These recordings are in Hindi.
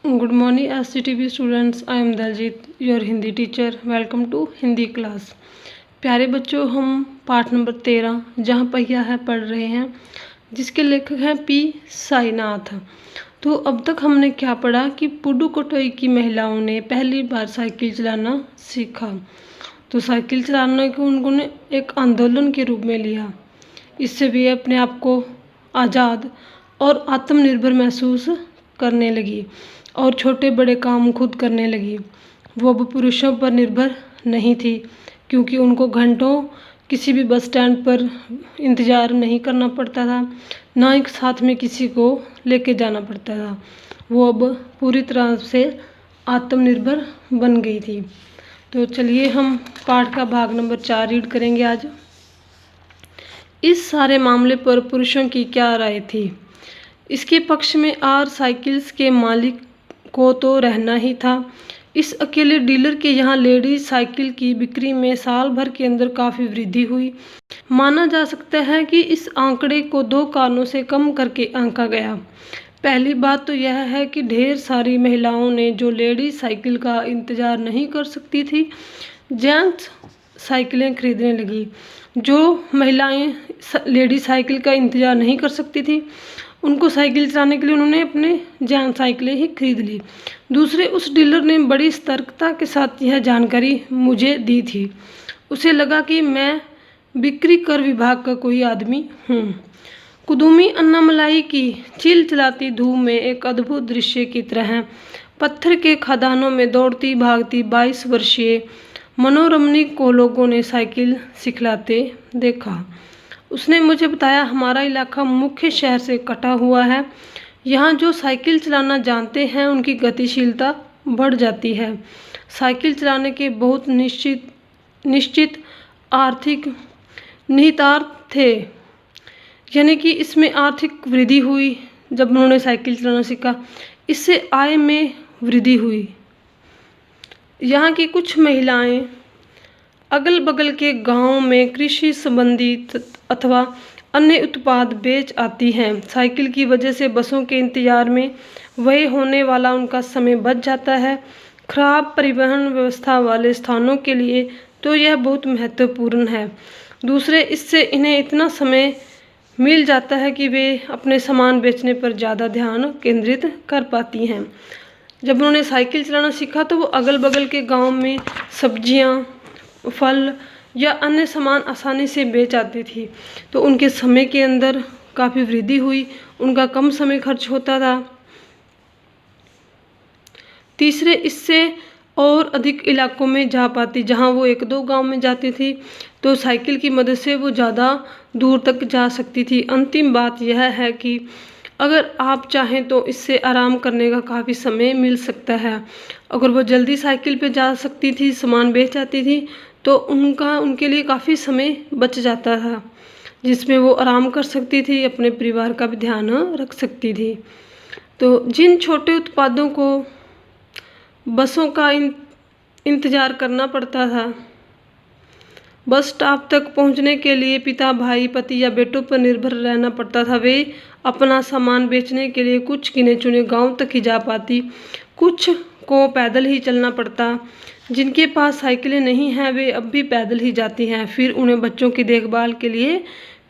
Good morning SCTV students. I am Daljit, your Hindi teacher. Welcome to Hindi class. प्यारे बच्चों, हम पाठ नंबर 13 जहाँ पहिया है पढ़ रहे हैं, जिसके लेखक हैं पी साईनाथ। तो अब तक हमने क्या पढ़ा कि पुडुकोट्टई की महिलाओं ने पहली बार साइकिल चलाना सीखा। तो साइकिल चलाने को उन्होंने एक आंदोलन के रूप में लिया। इससे वे अपने आप को आज़ाद और आत्मनिर्भर महसूस करने लगी और छोटे बड़े काम खुद करने लगी। वो अब पुरुषों पर निर्भर नहीं थी, क्योंकि उनको घंटों किसी भी बस स्टैंड पर इंतज़ार नहीं करना पड़ता था, ना ही साथ में किसी को लेके जाना पड़ता था। वो अब पूरी तरह से आत्मनिर्भर बन गई थी। तो चलिए हम पाठ का भाग नंबर 4 रीड करेंगे आज। इस सारे मामले पर पुरुषों की क्या राय थी? इसके पक्ष में आर साइकिल्स के मालिक को तो रहना ही था। इस अकेले डीलर के यहाँ लेडीज साइकिल की बिक्री में साल भर के अंदर काफ़ी वृद्धि हुई। माना जा सकता है कि इस आंकड़े को 2 कारणों से कम करके आंका गया। पहली बात तो यह है कि ढेर सारी महिलाओं ने जो लेडीज साइकिल का इंतज़ार नहीं कर सकती थी, जेंट्स साइकिलें खरीदने लगी। जो महिलाएं लेडीज साइकिल का इंतज़ार नहीं कर सकती थी, उनको साइकिल चलाने के लिए उन्होंने अपने जेंट्स साइकिलें ही खरीद ली। दूसरे, उस डीलर ने बड़ी सतर्कता के साथ यह जानकारी मुझे दी थी। उसे लगा कि मैं बिक्री कर विभाग का कोई आदमी हूँ। कुदुमी अन्नामलाई की चिल चलाती धूप में एक अद्भुत दृश्य की तरह है। पत्थर के खदानों में दौड़ती भागती 22 वर्षीय मनोरमनी को लोगों ने साइकिल सिखलाते देखा। उसने मुझे बताया, हमारा इलाका मुख्य शहर से कटा हुआ है। यहाँ जो साइकिल चलाना जानते हैं उनकी गतिशीलता बढ़ जाती है। साइकिल चलाने के बहुत निश्चित आर्थिक निहितार्थ थे, यानी कि इसमें आर्थिक वृद्धि हुई। जब उन्होंने साइकिल चलाना सीखा, इससे आय में वृद्धि हुई। यहाँ की कुछ महिलाएं अगल बगल के गांव में कृषि संबंधी अथवा अन्य उत्पाद बेच आती हैं। साइकिल की वजह से बसों के इंतजार में व्यय होने वाला उनका समय बच जाता है। खराब परिवहन व्यवस्था वाले स्थानों के लिए तो यह बहुत महत्वपूर्ण है। दूसरे, इससे इन्हें इतना समय मिल जाता है कि वे अपने सामान बेचने पर ज़्यादा ध्यान केंद्रित कर पाती हैं। जब उन्होंने साइकिल चलाना सीखा तो वो अगल बगल के गांव में सब्जियां, फल या अन्य सामान आसानी से बेच आती थी। तो उनके समय के अंदर काफ़ी वृद्धि हुई, उनका कम समय खर्च होता था। तीसरे, इससे और अधिक इलाकों में जा पाती। जहां वो 1-2 गांव में जाती थी तो साइकिल की मदद से वो ज़्यादा दूर तक जा सकती थी। अंतिम बात यह है कि अगर आप चाहें तो इससे आराम करने का काफ़ी समय मिल सकता है। अगर वो जल्दी साइकिल पे जा सकती थी, सामान बेच आती थी, तो उनके लिए काफ़ी समय बच जाता था, जिसमें वो आराम कर सकती थी, अपने परिवार का भी ध्यान रख सकती थी। तो जिन छोटे उत्पादों को बसों का इंतज़ार करना पड़ता था, बस स्टॉप तक पहुंचने के लिए पिता, भाई, पति या बेटों पर निर्भर रहना पड़ता था। वे अपना सामान बेचने के लिए कुछ गिने चुने गांव तक ही जा पाती, कुछ को पैदल ही चलना पड़ता। जिनके पास साइकिलें नहीं हैं वे अब भी पैदल ही जाती हैं। फिर उन्हें बच्चों की देखभाल के लिए,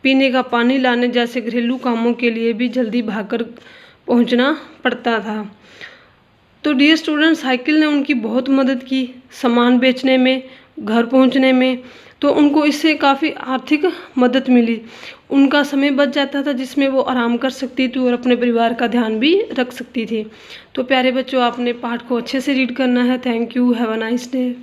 पीने का पानी लाने जैसे घरेलू कामों के लिए भी जल्दी भागकर पहुंचना पड़ता था। तो डियर स्टूडेंट, साइकिल ने उनकी बहुत मदद की सामान बेचने में, घर पहुंचने में। तो उनको इससे काफ़ी आर्थिक मदद मिली। उनका समय बच जाता था, जिसमें वो आराम कर सकती थी और अपने परिवार का ध्यान भी रख सकती थी। तो प्यारे बच्चों, आपने पाठ को अच्छे से रीड करना है। Thank you. Have a nice day.